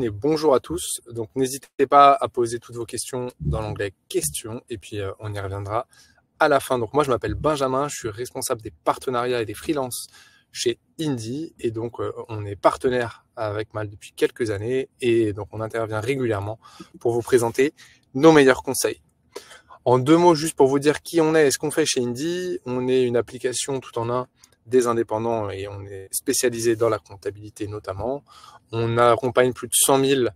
Et bonjour à tous. Donc n'hésitez pas à poser toutes vos questions dans l'onglet questions et puis on y reviendra à la fin. Donc moi je m'appelle Benjamin, je suis responsable des partenariats et des freelances chez Indie et donc on est partenaire avec Mal depuis quelques années et donc on intervient régulièrement pour vous présenter nos meilleurs conseils. En deux mots, juste pour vous dire qui on est et ce qu'on fait chez Indie, on est une application tout en un des indépendants et on est spécialisé dans la comptabilité notamment. On accompagne plus de 100 000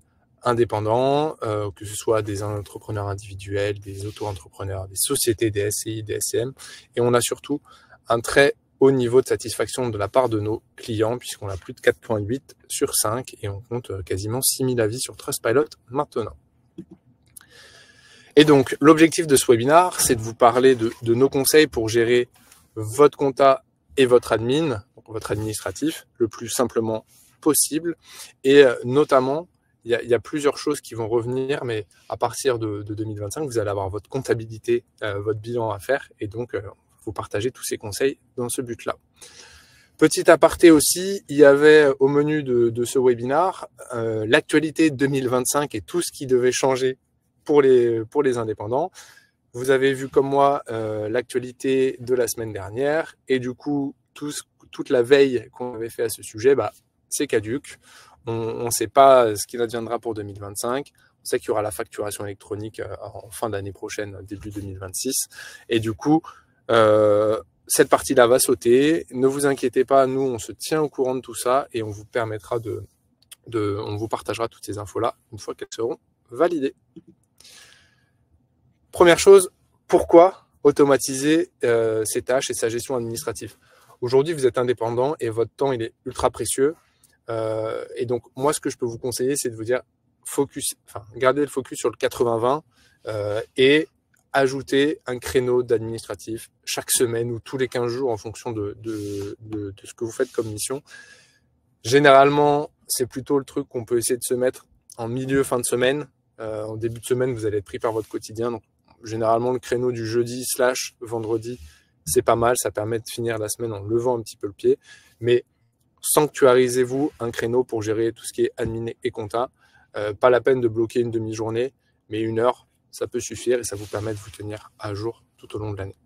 indépendants, que ce soit des entrepreneurs individuels, des auto-entrepreneurs, des sociétés, des SCI, des SCM. Et on a surtout un très haut niveau de satisfaction de la part de nos clients puisqu'on a plus de 4,8 sur 5 et on compte quasiment 6 000 avis sur Trustpilot maintenant. Et donc, l'objectif de ce webinaire, c'est de vous parler de nos conseils pour gérer votre compta et votre admin, donc votre administratif, le plus simplement possible. Et notamment, il y a plusieurs choses qui vont revenir, mais à partir de 2025, vous allez avoir votre comptabilité, votre bilan à faire, et donc vous partagez tous ces conseils dans ce but-là. Petit aparté aussi, il y avait au menu de ce webinaire l'actualité 2025 et tout ce qui devait changer pour les indépendants. Vous avez vu comme moi l'actualité de la semaine dernière et du coup, toute la veille qu'on avait fait à ce sujet, c'est caduc. On ne sait pas ce qu'il adviendra pour 2025. On sait qu'il y aura la facturation électronique en fin d'année prochaine, début 2026. Et du coup, cette partie-là va sauter. Ne vous inquiétez pas, nous, on se tient au courant de tout ça et on vous permettra on vous partagera toutes ces infos-là une fois qu'elles seront validées. Première chose, pourquoi automatiser ces tâches et sa gestion administrative? Aujourd'hui, vous êtes indépendant et votre temps, il est ultra précieux. Et donc, moi, ce que je peux vous conseiller, c'est de vous dire, gardez le focus sur le 80-20 et ajouter un créneau d'administratif chaque semaine ou tous les 15 jours en fonction de ce que vous faites comme mission. Généralement, c'est plutôt le truc qu'on peut essayer de se mettre en milieu, fin de semaine. En début de semaine, vous allez être pris par votre quotidien. Donc, généralement, le créneau du jeudi / vendredi, c'est pas mal. Ça permet de finir la semaine en levant un petit peu le pied. Mais sanctuarisez-vous un créneau pour gérer tout ce qui est admin et compta. Pas la peine de bloquer une demi-journée, mais 1 heure, ça peut suffire et ça vous permet de vous tenir à jour tout au long de l'année.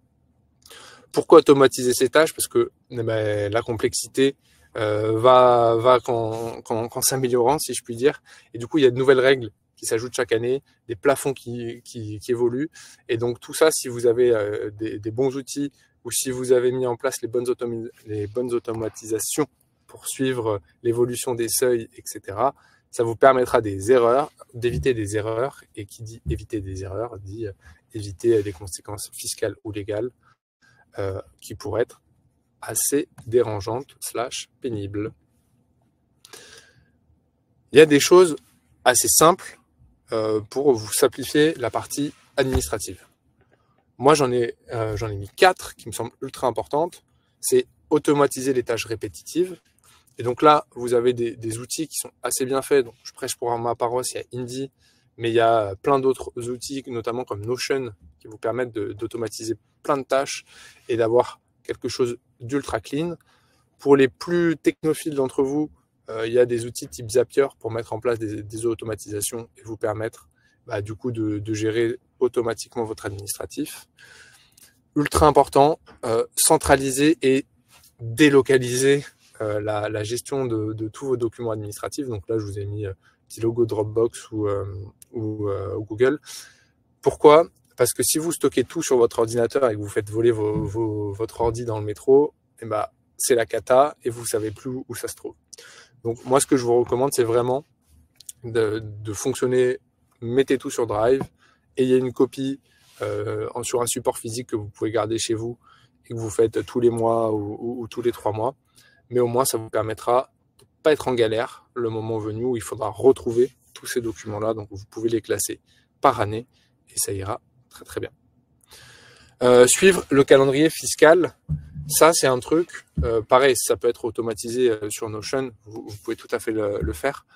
Pourquoi automatiser ces tâches? Parce que la complexité va qu'en s'améliorant, si je puis dire. Et du coup, il y a de nouvelles règles qui s'ajoutent chaque année, des plafonds qui évoluent. Et donc tout ça, si vous avez des bons outils ou si vous avez mis en place les bonnes automatisations pour suivre l'évolution des seuils, etc., ça vous permettra d'éviter des erreurs. Et qui dit éviter des erreurs, dit éviter des conséquences fiscales ou légales qui pourraient être assez dérangeantes / pénibles. Il y a des choses assez simples pour vous simplifier la partie administrative. Moi, j'en ai mis 4 qui me semblent ultra importantes. C'est automatiser les tâches répétitives. Et donc là, vous avez des outils qui sont assez bien faits. Donc, je prêche pour ma paroisse, il y a Indie, mais il y a plein d'autres outils, notamment comme Notion, qui vous permettent d'automatiser plein de tâches et d'avoir quelque chose d'ultra clean. Pour les plus technophiles d'entre vous, il y a des outils type Zapier pour mettre en place des automatisations et vous permettre du coup de gérer automatiquement votre administratif. Ultra important, centraliser et délocaliser la gestion de tous vos documents administratifs. Donc là, je vous ai mis petit logo Dropbox ou Google. Pourquoi? Parce que si vous stockez tout sur votre ordinateur et que vous faites voler votre ordi dans le métro, c'est la cata et vous savez plus où ça se trouve. Donc moi, ce que je vous recommande, c'est vraiment de fonctionner, mettez tout sur Drive, ayez une copie sur un support physique que vous pouvez garder chez vous et que vous faites tous les mois ou tous les 3 mois. Mais au moins, ça vous permettra de ne pas être en galère le moment venu où il faudra retrouver tous ces documents-là. Donc, vous pouvez les classer par année et ça ira très, très bien. Suivre le calendrier fiscal, ça, c'est un truc, pareil, ça peut être automatisé sur Notion, vous pouvez tout à fait le faire,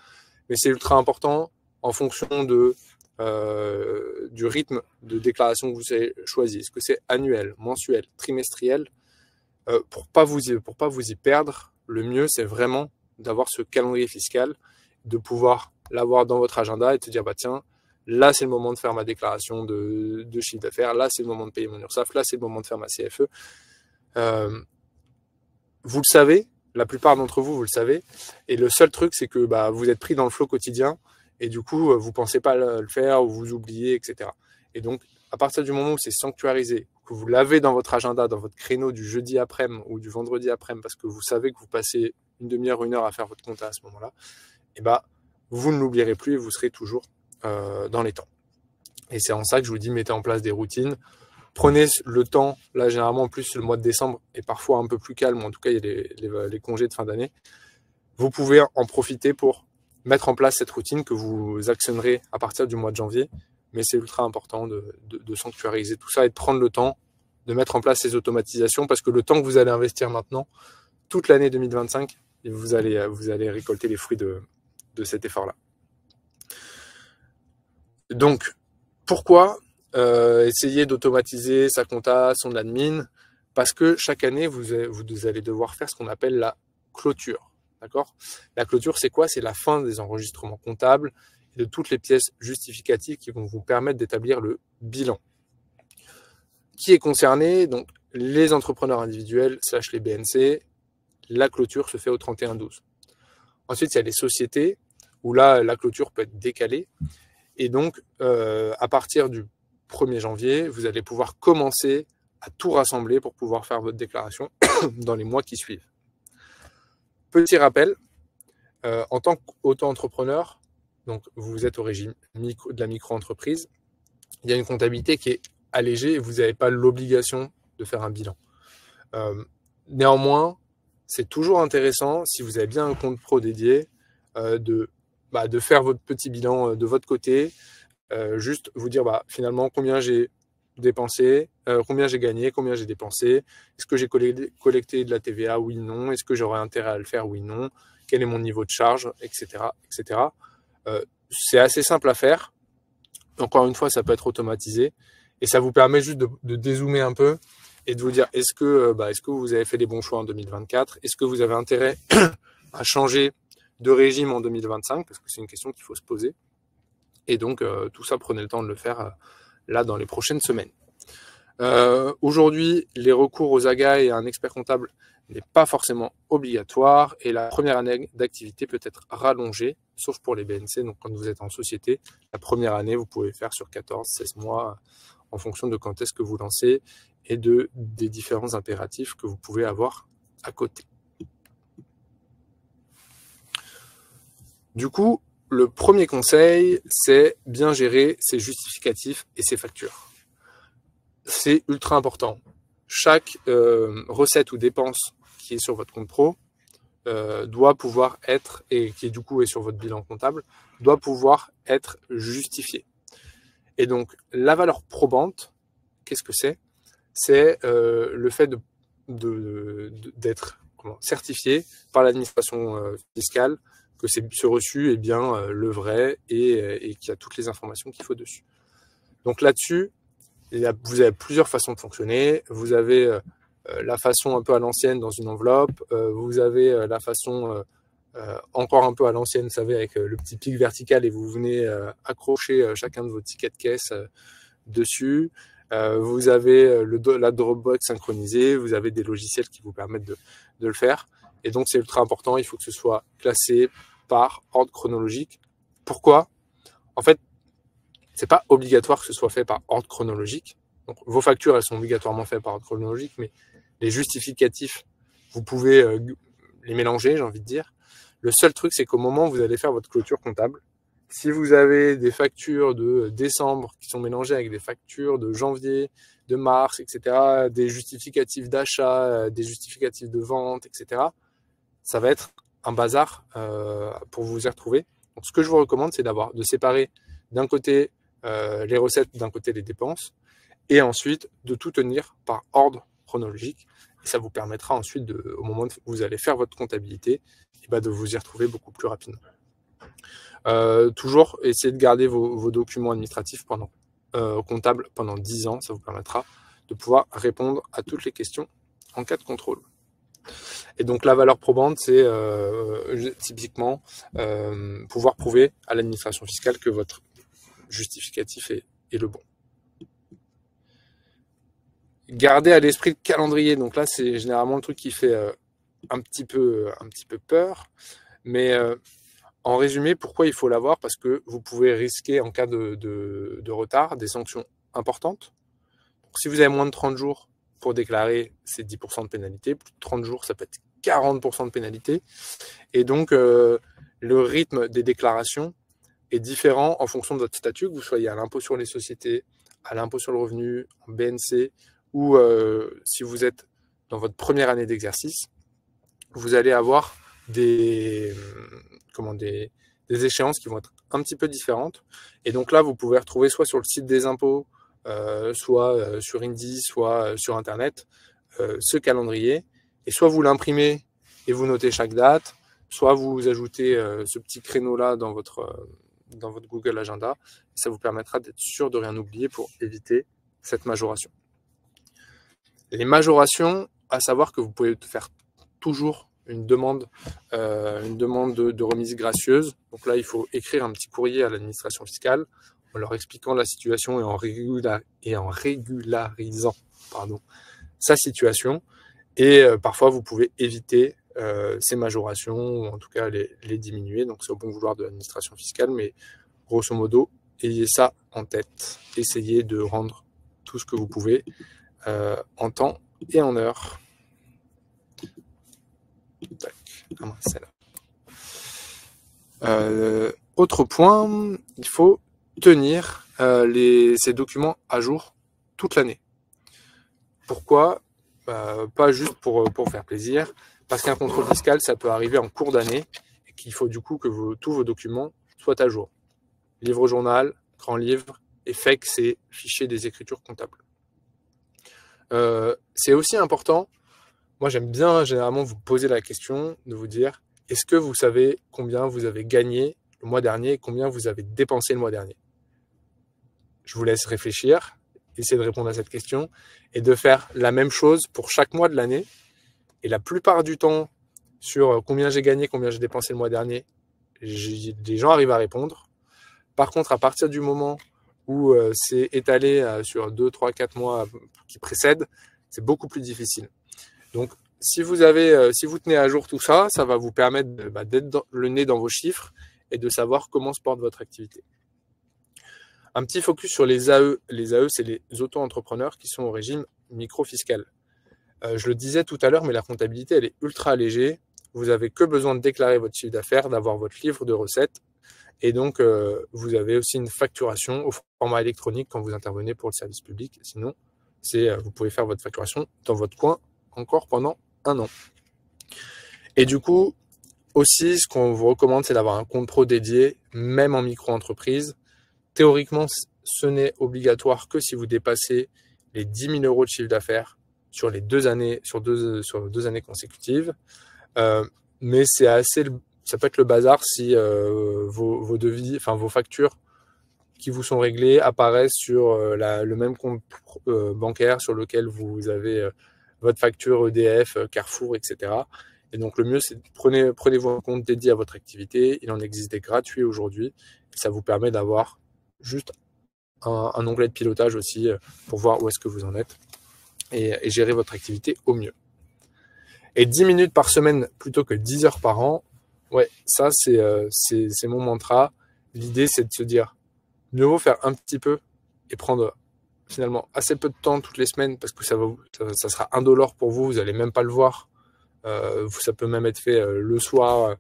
mais c'est ultra important en fonction du rythme de déclaration que vous avez choisi. Est-ce que c'est annuel, mensuel, trimestriel? Pour pas vous y perdre, le mieux, c'est vraiment d'avoir ce calendrier fiscal, de pouvoir l'avoir dans votre agenda et te dire, bah tiens, là c'est le moment de faire ma déclaration de chiffre d'affaires, là c'est le moment de payer mon URSSAF, là c'est le moment de faire ma CFE. Vous le savez, la plupart d'entre vous, vous le savez, et le seul truc, c'est que bah, vous êtes pris dans le flot quotidien, et du coup, vous pensez pas le faire, ou vous oubliez, etc. Et donc, à partir du moment où c'est sanctuarisé, que vous l'avez dans votre agenda, dans votre créneau du jeudi après-midi ou du vendredi après-midi, parce que vous savez que vous passez une demi-heure, une heure à faire votre compta à ce moment-là, et bah, vous ne l'oublierez plus et vous serez toujours dans les temps. Et c'est en ça que je vous dis, mettez en place des routines. Prenez le temps, là généralement en plus le mois de décembre est parfois un peu plus calme, en tout cas il y a les congés de fin d'année. Vous pouvez en profiter pour mettre en place cette routine que vous actionnerez à partir du mois de janvier, mais c'est ultra important de sanctuariser tout ça et de prendre le temps de mettre en place ces automatisations, parce que le temps que vous allez investir maintenant, toute l'année 2025, vous allez récolter les fruits de cet effort-là. Donc, pourquoi essayer d'automatiser sa compta, son admin? Parce que chaque année, vous allez devoir faire ce qu'on appelle la clôture. D'accord? La clôture, c'est quoi? C'est la fin des enregistrements comptables et de toutes les pièces justificatives qui vont vous permettre d'établir le bilan. Qui est concerné? Donc, les entrepreneurs individuels / les BNC. La clôture se fait au 31/12. Ensuite, il y a les sociétés où là, la clôture peut être décalée. Et donc, à partir du 1er janvier, vous allez pouvoir commencer à tout rassembler pour pouvoir faire votre déclaration dans les mois qui suivent. Petit rappel, en tant qu'auto-entrepreneur, donc vous êtes au régime de la micro-entreprise, il y a une comptabilité qui est allégée et vous n'avez pas l'obligation de faire un bilan. Néanmoins, c'est toujours intéressant, si vous avez bien un compte pro dédié, de faire votre petit bilan de votre côté, juste vous dire finalement combien j'ai dépensé, combien j'ai gagné, combien j'ai dépensé, est-ce que j'ai collecté de la TVA, oui, non, est-ce que j'aurais intérêt à le faire, oui, non, quel est mon niveau de charge, etc. etc. C'est assez simple à faire, encore une fois ça peut être automatisé, et ça vous permet juste de dézoomer un peu et de vous dire est-ce que vous avez fait les bons choix en 2024, est-ce que vous avez intérêt à changer de régime en 2025, parce que c'est une question qu'il faut se poser. Et donc, tout ça, prenez le temps de le faire là dans les prochaines semaines. Aujourd'hui, les recours aux AGA et à un expert comptable n'est pas forcément obligatoire et la première année d'activité peut être rallongée, sauf pour les BNC. Donc, quand vous êtes en société, la première année, vous pouvez faire sur 14-16 mois en fonction de quand est-ce que vous lancez et des différents impératifs que vous pouvez avoir à côté. Du coup, le premier conseil, c'est bien gérer ses justificatifs et ses factures. C'est ultra important. Chaque recette ou dépense qui est sur votre compte pro doit pouvoir être, et qui du coup est sur votre bilan comptable, doit pouvoir être justifiée. Et donc, la valeur probante, qu'est-ce que c'est? C'est le fait d'être certifié par l'administration fiscale que ce reçu est bien le vrai et qu'il y a toutes les informations qu'il faut dessus. Donc là-dessus, vous avez plusieurs façons de fonctionner. Vous avez la façon un peu à l'ancienne dans une enveloppe. Vous avez la façon encore un peu à l'ancienne, vous savez, avec le petit pic vertical et vous venez accrocher chacun de vos tickets de caisse dessus. Vous avez la Dropbox synchronisée. Vous avez des logiciels qui vous permettent de le faire. Et donc, c'est ultra important. Il faut que ce soit classé par ordre chronologique. Pourquoi? En fait, c'est pas obligatoire que ce soit fait par ordre chronologique. Donc, vos factures, elles sont obligatoirement faites par ordre chronologique, mais les justificatifs, vous pouvez les mélanger, j'ai envie de dire. Le seul truc, c'est qu'au moment où vous allez faire votre clôture comptable, si vous avez des factures de décembre qui sont mélangées avec des factures de janvier, de mars, etc., des justificatifs d'achat, des justificatifs de vente, etc., ça va être un bazar pour vous y retrouver. Donc, ce que je vous recommande, c'est de séparer d'un côté les recettes, d'un côté les dépenses, et ensuite de tout tenir par ordre chronologique. Et ça vous permettra ensuite, au moment où vous allez faire votre comptabilité, de vous y retrouver beaucoup plus rapidement. Toujours, essayez de garder vos documents administratifs comptables pendant 10 ans. Ça vous permettra de pouvoir répondre à toutes les questions en cas de contrôle. Et donc la valeur probante, c'est typiquement pouvoir prouver à l'administration fiscale que votre justificatif est le bon. Gardez à l'esprit le calendrier. Donc là, c'est généralement le truc qui fait un petit peu peur. Mais en résumé, pourquoi il faut l'avoir? Parce que vous pouvez risquer, en cas de retard, des sanctions importantes. Donc, si vous avez moins de 30 jours pour déclarer, c'est 10% de pénalité. Plus de 30 jours, ça peut être 40% de pénalité. Et donc, le rythme des déclarations est différent en fonction de votre statut, que vous soyez à l'impôt sur les sociétés, à l'impôt sur le revenu, en BNC, ou si vous êtes dans votre première année d'exercice, vous allez avoir des échéances qui vont être un petit peu différentes. Et donc là, vous pouvez retrouver soit sur le site des impôts, soit sur Indy, soit sur Internet, ce calendrier. Et soit vous l'imprimez et vous notez chaque date, soit vous ajoutez ce petit créneau-là dans votre Google Agenda. Ça vous permettra d'être sûr de rien oublier pour éviter cette majoration. Les majorations, à savoir que vous pouvez faire toujours une demande de remise gracieuse. Donc là, il faut écrire un petit courrier à l'administration fiscale en leur expliquant la situation et en régularisant sa situation. Et parfois, vous pouvez éviter ces majorations, ou en tout cas les diminuer. Donc c'est au bon vouloir de l'administration fiscale, mais grosso modo, ayez ça en tête. Essayez de rendre tout ce que vous pouvez en temps et en heure. Autre point, il faut tenir ces documents à jour toute l'année. Pourquoi? Pas juste pour faire plaisir, parce qu'un contrôle fiscal, ça peut arriver en cours d'année et qu'il faut du coup que tous vos documents soient à jour. Livre journal, grand livre, et FEC, c'est fichier des écritures comptables. C'est aussi important. Moi, j'aime bien généralement vous poser la question de vous dire, est-ce que vous savez combien vous avez gagné le mois dernier et combien vous avez dépensé le mois dernier? Je vous laisse réfléchir, essayer de répondre à cette question et de faire la même chose pour chaque mois de l'année. Et la plupart du temps, sur combien j'ai gagné, combien j'ai dépensé le mois dernier, des gens arrivent à répondre. Par contre, à partir du moment où c'est étalé sur 2, 3, 4 mois qui précèdent, c'est beaucoup plus difficile. Donc, si vous tenez à jour tout ça, ça va vous permettre d'être le nez dans vos chiffres et de savoir comment se porte votre activité. Un petit focus sur les AE. Les AE, c'est les auto-entrepreneurs qui sont au régime micro-fiscal. Je le disais tout à l'heure, mais la comptabilité, elle est ultra allégée. Vous n'avez que besoin de déclarer votre chiffre d'affaires, d'avoir votre livre de recettes. Et donc, vous avez aussi une facturation au format électronique quand vous intervenez pour le service public. Sinon, vous pouvez faire votre facturation dans votre coin encore pendant 1 an. Et du coup, aussi, ce qu'on vous recommande, c'est d'avoir un compte pro dédié, même en micro-entreprise. Théoriquement, ce n'est obligatoire que si vous dépassez les 10 000 euros de chiffre d'affaires sur les 2 années, sur deux années consécutives. Mais ça peut être le bazar si vos devis, enfin vos factures qui vous sont réglées apparaissent sur le même compte bancaire sur lequel vous avez votre facture EDF, Carrefour, etc. Et donc le mieux, c'est prenez-vous un compte dédié à votre activité. Il en existe des gratuits aujourd'hui. Ça vous permet d'avoir juste un onglet de pilotage aussi pour voir où est-ce que vous en êtes et gérer votre activité au mieux. Et 10 minutes par semaine plutôt que 10 heures par an, ouais, ça c'est mon mantra. L'idée, c'est de se dire, mieux vaut faire un petit peu et prendre finalement assez peu de temps toutes les semaines parce que ça sera indolore pour vous, vous n'allez même pas le voir. Ça peut même être fait le soir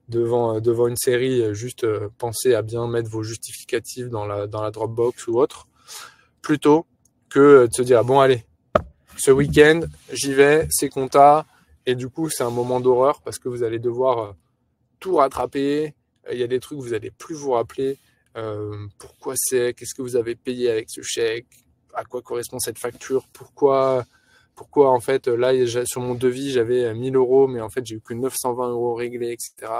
devant une série, juste pensez à bien mettre vos justificatifs dans la Dropbox ou autre, plutôt que de se dire, bon allez, ce week-end, j'y vais, c'est compta, et du coup c'est un moment d'horreur parce que vous allez devoir tout rattraper, il y a des trucs que vous n'allez plus vous rappeler, pourquoi c'est, qu'est-ce que vous avez payé avec ce chèque, à quoi correspond cette facture, pourquoi en fait là sur mon devis j'avais 1 000 euros mais en fait j'ai eu que 920 euros réglés, etc.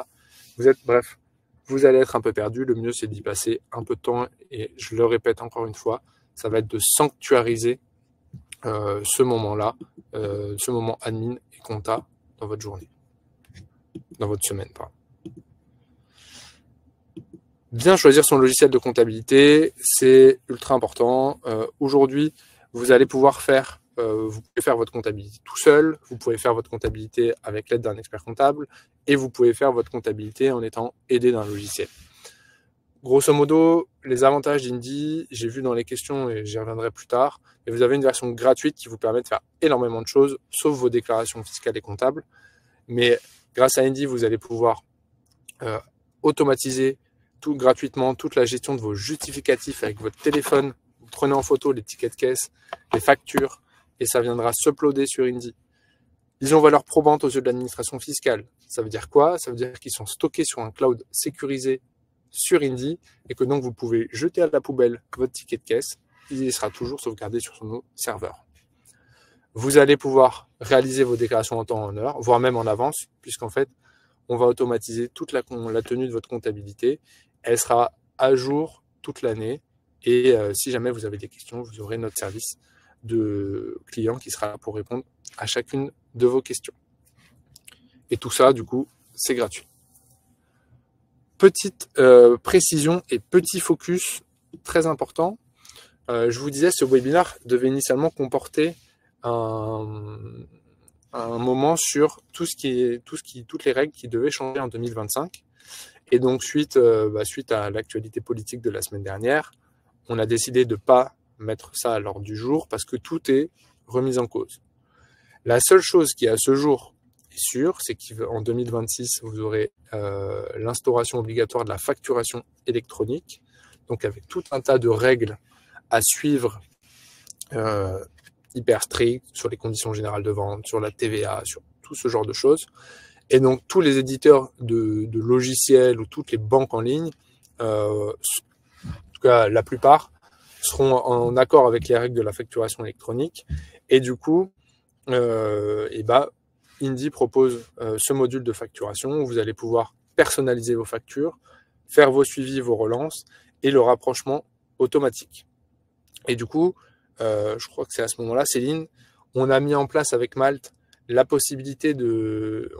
Vous allez être un peu perdu. Le mieux c'est d'y passer un peu de temps et je le répète encore une fois, ça va être de sanctuariser ce moment-là, ce moment admin et compta dans votre journée, dans votre semaine, pardon. Bien choisir son logiciel de comptabilité, c'est ultra important. Aujourd'hui, vous allez pouvoir faire, vous pouvez faire votre comptabilité tout seul, vous pouvez faire votre comptabilité avec l'aide d'un expert comptable, et vous pouvez faire votre comptabilité en étant aidé d'un logiciel. Grosso modo, les avantages d'Indy, j'ai vu dans les questions et j'y reviendrai plus tard, et vous avez une version gratuite qui vous permet de faire énormément de choses, sauf vos déclarations fiscales et comptables. Mais grâce à Indy, vous allez pouvoir automatiser gratuitement toute la gestion de vos justificatifs avec votre téléphone. Vous prenez en photo les tickets de caisse, les factures, et ça viendra s'uploader sur Indy. Ils ont valeur probante aux yeux de l'administration fiscale. Ça veut dire quoi? Ça veut dire qu'ils sont stockés sur un cloud sécurisé sur Indy et que donc vous pouvez jeter à la poubelle votre ticket de caisse. Il sera toujours sauvegardé sur nos serveurs. Vous allez pouvoir réaliser vos déclarations en temps et en heure, voire même en avance, puisqu'en fait, on va automatiser toute la tenue de votre comptabilité. Elle sera à jour toute l'année. Et si jamais vous avez des questions, vous aurez notre service de client qui sera là pour répondre à chacune de vos questions. Et tout ça, du coup, c'est gratuit. Petite précision et petit focus très important. Je vous disais, ce webinaire devait initialement comporter un moment sur toutes les règles qui devaient changer en 2025. Et donc, suite à l'actualité politique de la semaine dernière, on a décidé de ne pas mettre ça à l'ordre du jour parce que tout est remis en cause. La seule chose qui, à ce jour, est sûre, c'est qu'en 2026, vous aurez l'instauration obligatoire de la facturation électronique, donc avec tout un tas de règles à suivre hyper strictes sur les conditions générales de vente, sur la TVA, sur tout ce genre de choses. Et donc, tous les éditeurs de logiciels ou toutes les banques en ligne, en tout cas la plupart, seront en accord avec les règles de la facturation électronique. Et du coup, Indy propose ce module de facturation où vous allez pouvoir personnaliser vos factures, faire vos suivis, vos relances et le rapprochement automatique. Et du coup, je crois que c'est à ce moment-là, Céline, on a mis en place avec Malte la possibilité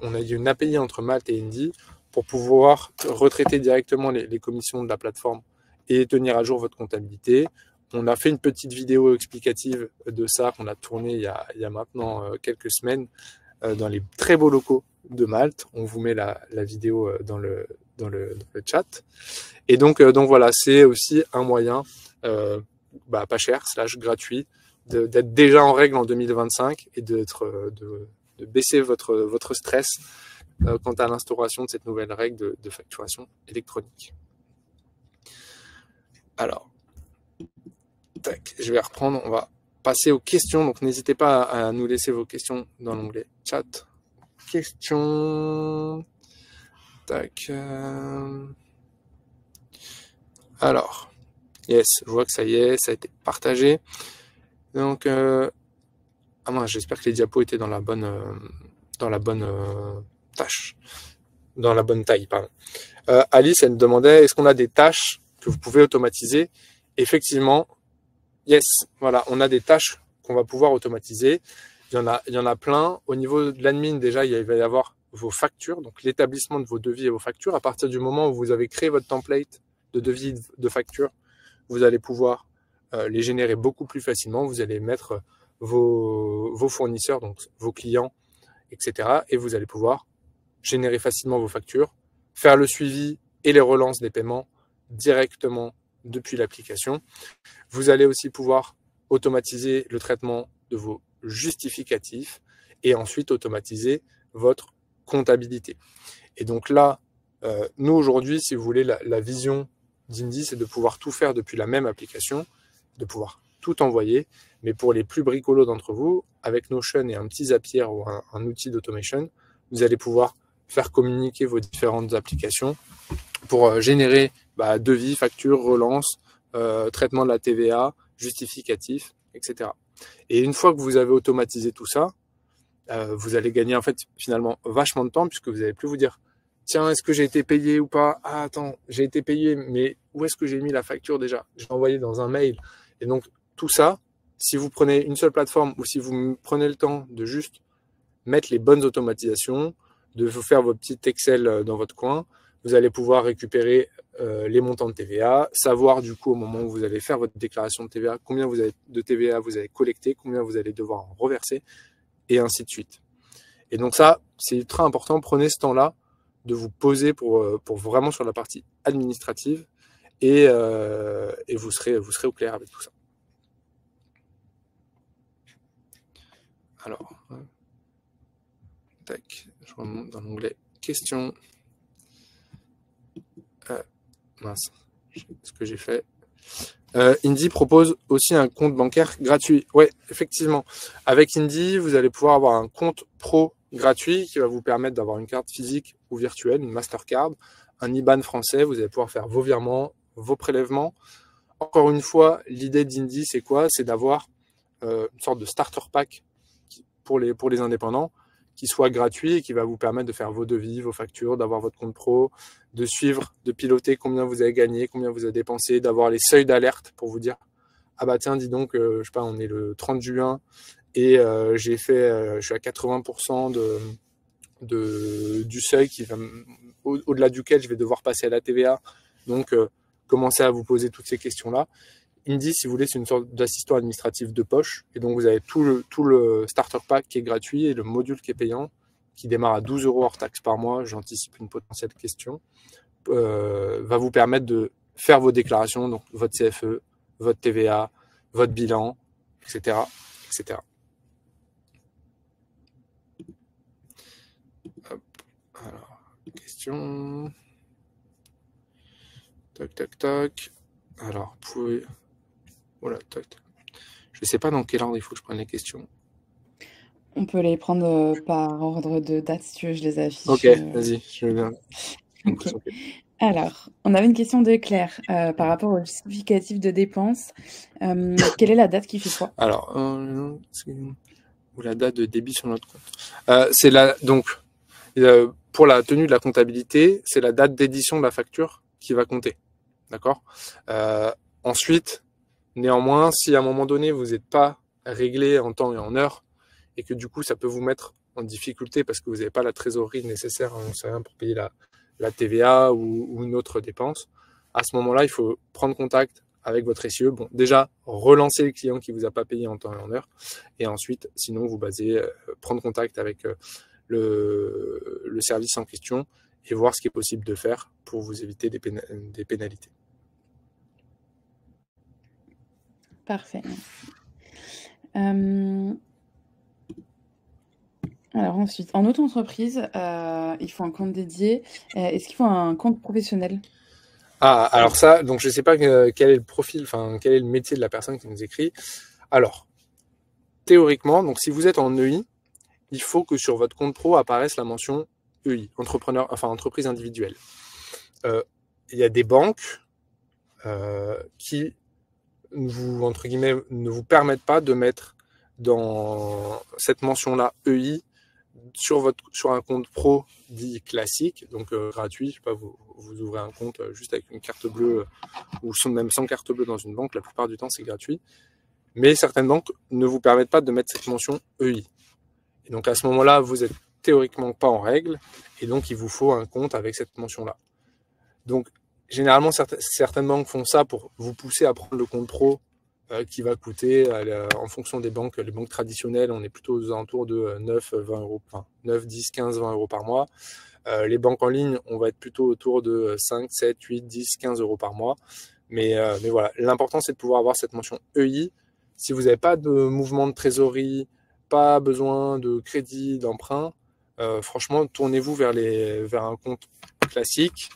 on a une API entre Malte et Indy pour pouvoir retraiter directement les commissions de la plateforme et tenir à jour votre comptabilité. On a fait une petite vidéo explicative de ça qu'on a tournée il y a maintenant quelques semaines dans les très beaux locaux de Malte. On vous met la vidéo dans le chat. Et donc voilà, c'est aussi un moyen pas cher, /gratuit, d'être déjà en règle en 2025 et de baisser votre stress quant à l'instauration de cette nouvelle règle de facturation électronique. Alors, je vais reprendre, on va passer aux questions, donc n'hésitez pas à nous laisser vos questions dans l'onglet chat. Questions. Tac. Alors, yes, je vois que ça y est, ça a été partagé. Donc, j'espère que les diapos étaient dans la bonne tâche, dans la bonne taille, pardon. Alice, elle me demandait, est-ce qu'on a des tâches que vous pouvez automatiser? Effectivement, yes, voilà, on a des tâches qu'on va pouvoir automatiser. Il y en a plein. Au niveau de l'admin, déjà, il va y avoir vos factures, donc l'établissement de vos devis et vos factures. À partir du moment où vous avez créé votre template de devis de factures, vous allez pouvoir les générer beaucoup plus facilement. Vous allez mettre vos fournisseurs, donc vos clients, etc. Et vous allez pouvoir générer facilement vos factures, faire le suivi et les relances des paiements directement depuis l'application. Vous allez aussi pouvoir automatiser le traitement de vos justificatifs et ensuite automatiser votre comptabilité. Et donc là, nous aujourd'hui, si vous voulez, la vision d'Indy, c'est de pouvoir tout faire depuis la même application, de pouvoir tout envoyer. Mais pour les plus bricolos d'entre vous, avec Notion et un petit Zapier ou un outil d'automation, vous allez pouvoir faire communiquer vos différentes applications pour générer devis, factures, relances, traitement de la TVA, justificatif, etc. Et une fois que vous avez automatisé tout ça, vous allez gagner en fait finalement vachement de temps puisque vous n'allez plus vous dire tiens, est-ce que j'ai été payé ou pas? Ah attends, j'ai été payé, mais où est-ce que j'ai mis la facture déjà? Je l'ai envoyé dans un mail. Et donc tout ça, si vous prenez une seule plateforme ou si vous prenez le temps de juste mettre les bonnes automatisations, de vous faire vos petits Excel dans votre coin. Vous allez pouvoir récupérer les montants de TVA, savoir du coup au moment où vous allez faire votre déclaration de TVA, combien de TVA vous avez collecté, combien vous allez devoir en reverser, et ainsi de suite. Et donc ça, c'est ultra important. Prenez ce temps-là de vous poser pour vraiment sur la partie administrative et vous serez au clair avec tout ça. Alors, tac, je remonte dans l'onglet questions. Mince, ce que j'ai fait. Indy propose aussi un compte bancaire gratuit. Ouais, effectivement. Avec Indy, vous allez pouvoir avoir un compte pro gratuit qui va vous permettre d'avoir une carte physique ou virtuelle, une Mastercard, un IBAN français. Vous allez pouvoir faire vos virements, vos prélèvements. Encore une fois, l'idée d'Indy, c'est quoi? C'est d'avoir une sorte de starter pack pour les indépendants qui soit gratuit et qui va vous permettre de faire vos devis, vos factures, d'avoir votre compte pro, de suivre, de piloter combien vous avez gagné, combien vous avez dépensé, d'avoir les seuils d'alerte pour vous dire « Ah bah tiens, dis donc, je sais pas, on est le 30 juin et je suis à 80% du seuil qui va au-delà duquel je vais devoir passer à la TVA. » Donc, commencez à vous poser toutes ces questions-là. Indy, si vous voulez, c'est une sorte d'assistant administratif de poche. Et donc, vous avez tout le starter pack qui est gratuit et le module qui est payant, qui démarre à 12 € hors taxe par mois. J'anticipe une potentielle question. Va vous permettre de faire vos déclarations, donc votre CFE, votre TVA, votre bilan, etc. etc. Hop. Alors, question. Tac, tac, tac. Alors, vous pouvez... Voilà, tac. Je ne sais pas dans quel ordre il faut que je prenne les questions. On peut les prendre par ordre de date si tu veux, je les affiche. Ok, vas-y, je veux bien. Okay. Alors, on avait une question de Claire par rapport au justificatif de dépenses. Quelle est la date qui fait quoi? Alors, ou la date de débit sur notre compte. Donc, pour la tenue de la comptabilité, c'est la date d'édition de la facture qui va compter. D'accord? Ensuite, néanmoins, si à un moment donné, vous n'êtes pas réglé en temps et en heure, et que du coup, ça peut vous mettre en difficulté parce que vous n'avez pas la trésorerie nécessaire, on sait rien, pour payer la TVA ou une autre dépense, à ce moment-là, il faut prendre contact avec votre SIE. Bon, déjà, relancer le client qui ne vous a pas payé en temps et en heure, et ensuite, sinon, vous prendre contact avec le service en question et voir ce qui est possible de faire pour vous éviter des pénalités. Parfait. Alors ensuite, en auto-entreprise, il faut un compte dédié. Est-ce qu'il faut un compte professionnel? Ah, alors ça, donc je ne sais pas quel est le profil, enfin quel est le métier de la personne qui nous écrit. Alors, théoriquement, donc si vous êtes en EI, il faut que sur votre compte pro apparaisse la mention EI, entreprise individuelle. Il y a des banques qui entre guillemets, ne vous permettent pas de mettre dans cette mention-là EI sur un compte pro dit classique, donc gratuit. Je sais pas, vous ouvrez un compte juste avec une carte bleue ou même sans carte bleue dans une banque. La plupart du temps, c'est gratuit. Mais certaines banques ne vous permettent pas de mettre cette mention EI. Et donc à ce moment-là, vous êtes théoriquement pas en règle, et donc il vous faut un compte avec cette mention-là. Donc généralement, certaines banques font ça pour vous pousser à prendre le compte pro qui va coûter, en fonction des banques, les banques traditionnelles, on est plutôt aux alentours de 9, 20 euros, enfin 9, 10, 15, 20 euros par mois. Les banques en ligne, on va être plutôt autour de 5, 7, 8, 10, 15 euros par mois. Mais voilà, l'important, c'est de pouvoir avoir cette mention EI. Si vous n'avez pas de mouvement de trésorerie, pas besoin de crédit, d'emprunt, franchement, tournez-vous vers un compte classique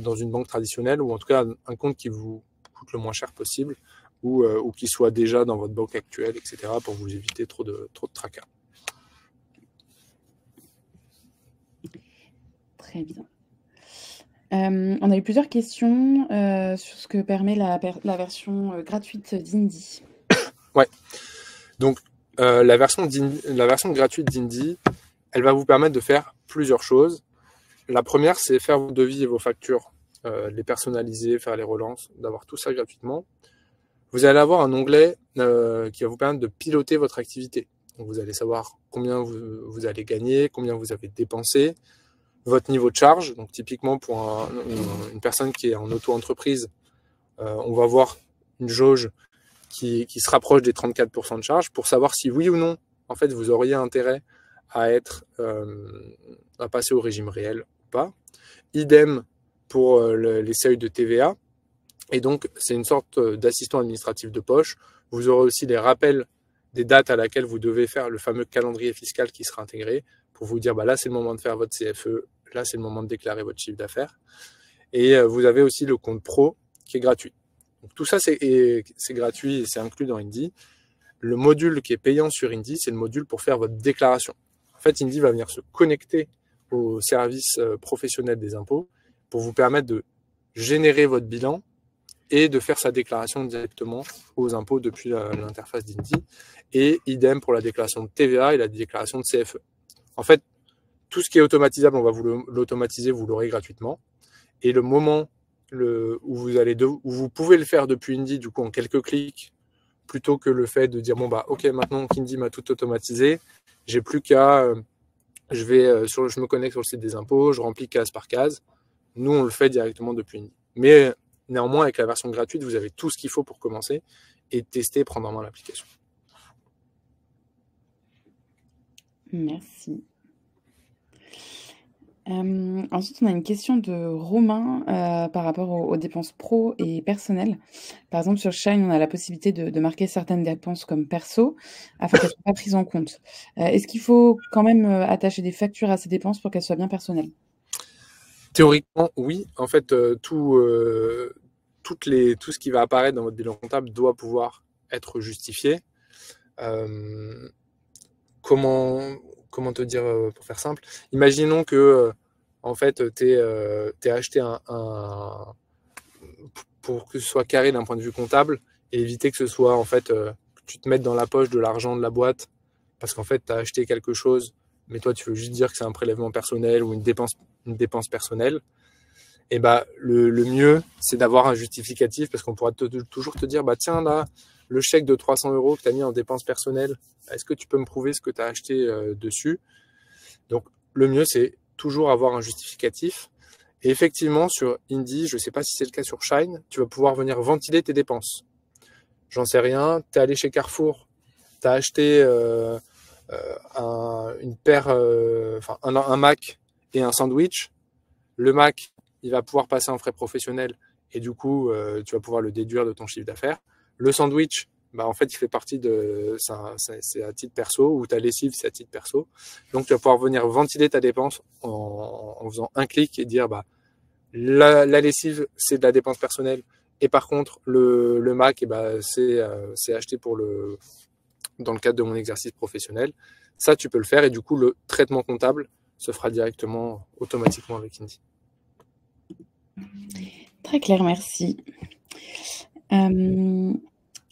dans une banque traditionnelle, ou en tout cas un compte qui vous coûte le moins cher possible, ou qui soit déjà dans votre banque actuelle, etc., pour vous éviter trop de tracas. Très bien. On a eu plusieurs questions sur ce que permet la version gratuite d'Indy. Ouais. Donc, la version gratuite d'Indy, elle va vous permettre de faire plusieurs choses. La première, c'est faire vos devis et vos factures, les personnaliser, faire les relances, d'avoir tout ça gratuitement. Vous allez avoir un onglet qui va vous permettre de piloter votre activité. Donc, vous allez savoir combien vous allez gagner, combien vous avez dépensé, votre niveau de charge. Donc, typiquement, pour une personne qui est en auto-entreprise, on va voir une jauge qui se rapproche des 34% de charge pour savoir si oui ou non, en fait, vous auriez intérêt à passer au régime réel ou pas. Idem pour les seuils de TVA. Et donc, c'est une sorte d'assistant administratif de poche. Vous aurez aussi les rappels des dates à laquelle vous devez faire le fameux calendrier fiscal qui sera intégré pour vous dire, bah là, c'est le moment de faire votre CFE, là, c'est le moment de déclarer votre chiffre d'affaires. Et vous avez aussi le compte pro qui est gratuit. Donc, tout ça, c'est gratuit et c'est inclus dans Indy. Le module qui est payant sur Indy, c'est le module pour faire votre déclaration. En fait, Indy va venir se connecter au service professionnel des impôts pour vous permettre de générer votre bilan et de faire sa déclaration directement aux impôts depuis l'interface d'Indy. Et idem pour la déclaration de TVA et la déclaration de CFE. En fait, tout ce qui est automatisable, on va vous l'automatiser, vous l'aurez gratuitement. Et le moment où vous pouvez le faire depuis Indy, du coup, en quelques clics, plutôt que le fait de dire, bon, bah, ok, maintenant qu'Indy m'a tout automatisé, j'ai plus qu'à, je me connecte sur le site des impôts, je remplis case par case. Nous, on le fait directement depuis Indy. Mais néanmoins, avec la version gratuite, vous avez tout ce qu'il faut pour commencer et tester, prendre en main l'application. Merci. Ensuite, on a une question de Romain par rapport aux dépenses pro et personnelles. Par exemple, sur Shine, on a la possibilité de marquer certaines dépenses comme perso afin qu'elles ne soient pas prises en compte. Est-ce qu'il faut quand même attacher des factures à ces dépenses pour qu'elles soient bien personnelles? Théoriquement, oui. En fait, tout ce qui va apparaître dans votre bilan comptable doit pouvoir être justifié. Comment te dire pour faire simple? Imaginons que en fait t'aies acheté pour que ce soit carré d'un point de vue comptable et éviter que ce soit en fait que tu te mettes dans la poche de l'argent de la boîte parce qu'en fait tu as acheté quelque chose mais toi tu veux juste dire que c'est un prélèvement personnel ou une dépense personnelle. Et bah le mieux c'est d'avoir un justificatif parce qu'on pourra toujours te dire bah tiens là le chèque de 300 € que tu as mis en dépenses personnelles, est-ce que tu peux me prouver ce que tu as acheté dessus? Donc, le mieux, c'est toujours avoir un justificatif. Et effectivement, sur Indy, je ne sais pas si c'est le cas sur Shine, tu vas pouvoir venir ventiler tes dépenses. J'en sais rien, tu es allé chez Carrefour, tu as acheté un Mac et un sandwich. Le Mac, il va pouvoir passer en frais professionnels et du coup, tu vas pouvoir le déduire de ton chiffre d'affaires. Le sandwich, bah, en fait, il fait partie c'est à titre perso, ou ta lessive, c'est à titre perso. Donc, tu vas pouvoir venir ventiler ta dépense en faisant un clic et dire, bah, la lessive, c'est de la dépense personnelle. Et par contre, le Mac, c'est acheté dans le cadre de mon exercice professionnel. Ça, tu peux le faire et du coup, le traitement comptable se fera directement, automatiquement avec Indy. Très clair, merci.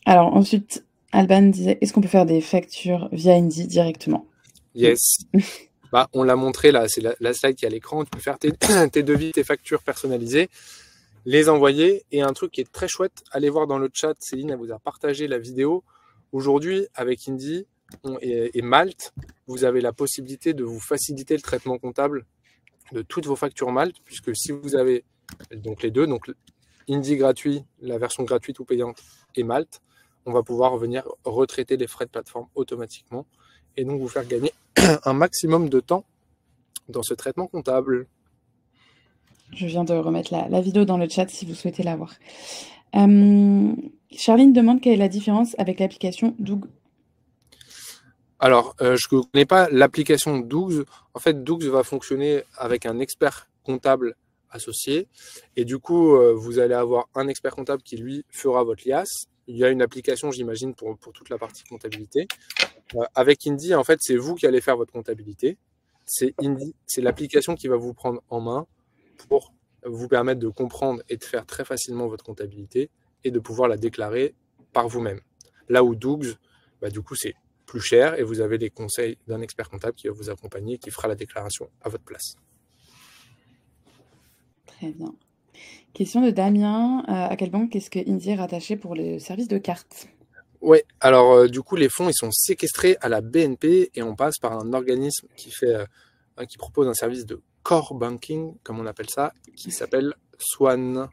Alors ensuite, Alban disait, est-ce qu'on peut faire des factures via Indy directement? Yes. Bah, on l'a montré là, c'est la slide qui est à l'écran. Tu peux faire tes devis, tes factures personnalisées, les envoyer. Et un truc qui est très chouette, allez voir dans le chat, Céline, elle vous a partagé la vidéo. Aujourd'hui, avec Indy et Malte, vous avez la possibilité de vous faciliter le traitement comptable de toutes vos factures Malte, puisque si vous avez donc les deux, donc Indy gratuit, la version gratuite ou payante, et Malte, on va pouvoir venir retraiter les frais de plateforme automatiquement et donc vous faire gagner un maximum de temps dans ce traitement comptable. Je viens de remettre la vidéo dans le chat si vous souhaitez la voir. Charline demande quelle est la différence avec l'application Doug. Alors, je ne connais pas l'application Doug. En fait, Doug va fonctionner avec un expert comptable associé. Et du coup, vous allez avoir un expert comptable qui, lui, fera votre liasse. Il y a une application, j'imagine, pour toute la partie comptabilité. Avec Indy, en fait, c'est vous qui allez faire votre comptabilité. C'est Indy, c'est l'application qui va vous prendre en main pour vous permettre de comprendre et de faire très facilement votre comptabilité et de pouvoir la déclarer par vous-même. Là où Doug, bah, du coup, c'est plus cher et vous avez les conseils d'un expert comptable qui va vous accompagner et qui fera la déclaration à votre place. Très bien. Question de Damien. À quelle banque est-ce que Indy est rattaché pour le service de carte? Ouais, alors du coup, les fonds, ils sont séquestrés à la BNP et on passe par un organisme qui propose un service de core banking, comme on appelle ça, qui s'appelle Swan.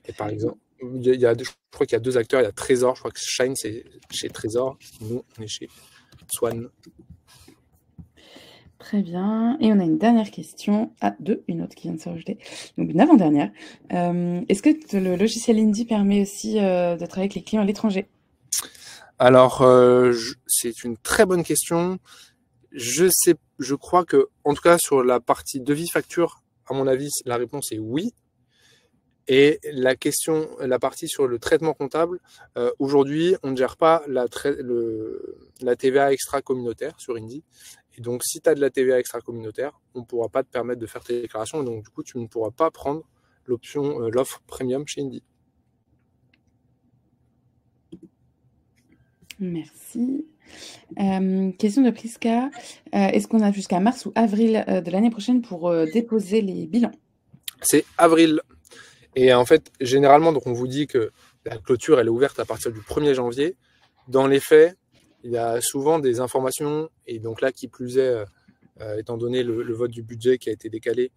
Et par Très bien. exemple, je crois qu'il y a deux acteurs, il y a Trésor, je crois que Shine, c'est chez Trésor, nous, on est chez Swan. Très bien. Et on a une dernière question. Ah, deux, une autre qui vient de se rajouter. Donc une avant-dernière. Est-ce que le logiciel Indy permet aussi de travailler avec les clients à l'étranger? Alors, c'est une très bonne question. Je crois que, en tout cas, sur la partie devis facture, à mon avis, la réponse est oui. Et la partie sur le traitement comptable, aujourd'hui, on ne gère pas la TVA extra-communautaire sur Indy. Et donc, si tu as de la TVA extra-communautaire, on ne pourra pas te permettre de faire tes déclarations. Et donc, du coup, tu ne pourras pas prendre l'offre premium chez Indy. Merci. Question de Priska. Est-ce qu'on a jusqu'à mars ou avril de l'année prochaine pour déposer les bilans? C'est avril. Et en fait, généralement, donc on vous dit que la clôture, elle est ouverte à partir du 1er janvier. Dans les faits, il y a souvent des informations, et donc là, qui plus est, étant donné le vote du budget qui a été décalé,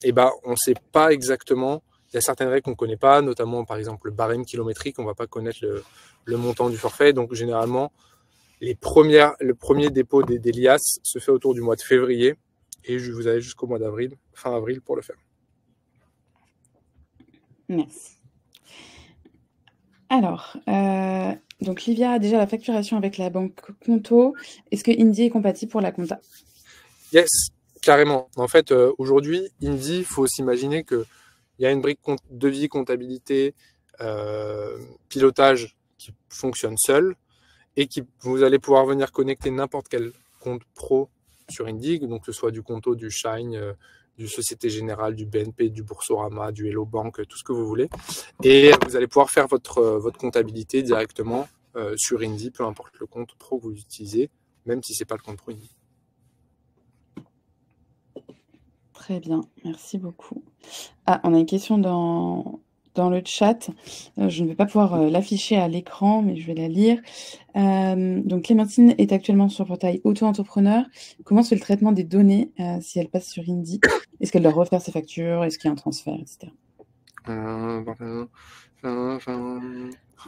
et ben, on ne sait pas exactement. Il y a certaines règles qu'on ne connaît pas, notamment par exemple le barème kilométrique, on ne va pas connaître le montant du forfait. Donc généralement, le premier dépôt des liasses se fait autour du mois de février, et vous avez jusqu'au mois d'avril, fin avril, pour le faire. Merci. Alors, donc Livia a déjà la facturation avec la banque Conto. Est-ce que Indy est compatible pour la compta? Yes, carrément. En fait, aujourd'hui, Indy, il faut s'imaginer qu'il y a une brique devis, comptabilité, pilotage qui fonctionne seule et vous allez pouvoir venir connecter n'importe quel compte pro sur Indy, donc que ce soit du Conto, du Shine, du Société Générale, du BNP, du Boursorama, du Hello Bank, tout ce que vous voulez. Et vous allez pouvoir faire votre comptabilité directement sur Indy, peu importe le compte pro que vous utilisez, même si ce n'est pas le compte pro Indy. Très bien, merci beaucoup. Ah, on a une question dans le chat. Je ne vais pas pouvoir l'afficher à l'écran, mais je vais la lire. Donc Clémentine est actuellement sur le portail auto-entrepreneur. Comment se fait le traitement des données si elle passe sur Indy? Est-ce qu'elle doit refaire ses factures? Est-ce qu'il y a un transfert, etc.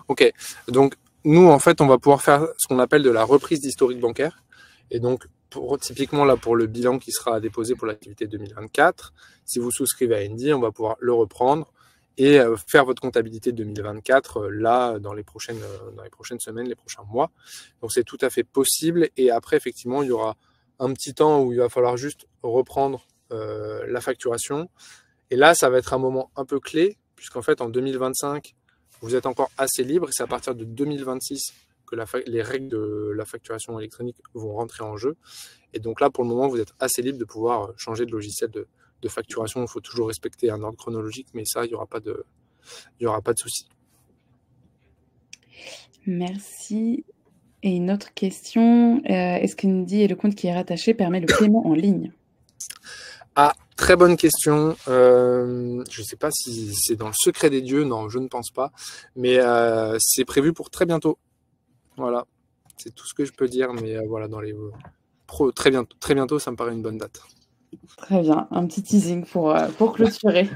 Ok, donc nous en fait on va pouvoir faire ce qu'on appelle de la reprise d'historique bancaire. Et donc typiquement là pour le bilan qui sera déposé pour l'activité 2024, si vous souscrivez à Indy, on va pouvoir le reprendre et faire votre comptabilité 2024 là dans les prochaines semaines, les prochains mois. Donc c'est tout à fait possible. Et après effectivement il y aura un petit temps où il va falloir juste reprendre la facturation. Et là, ça va être un moment un peu clé, puisqu'en fait, en 2025, vous êtes encore assez libre, et c'est à partir de 2026 que les règles de la facturation électronique vont rentrer en jeu. Et donc là, pour le moment, vous êtes assez libre de pouvoir changer de logiciel de facturation. Il faut toujours respecter un ordre chronologique, mais ça, il n'y aura pas de souci. Merci. Et une autre question, est-ce qu'Indy et le compte qui est rattaché permet le paiement en ligne? Ah, très bonne question. Je ne sais pas si c'est dans le secret des dieux. Non, je ne pense pas. Mais c'est prévu pour très bientôt. Voilà, c'est tout ce que je peux dire. Mais voilà, dans les très bientôt, ça me paraît une bonne date. Très bien, un petit teasing pour clôturer.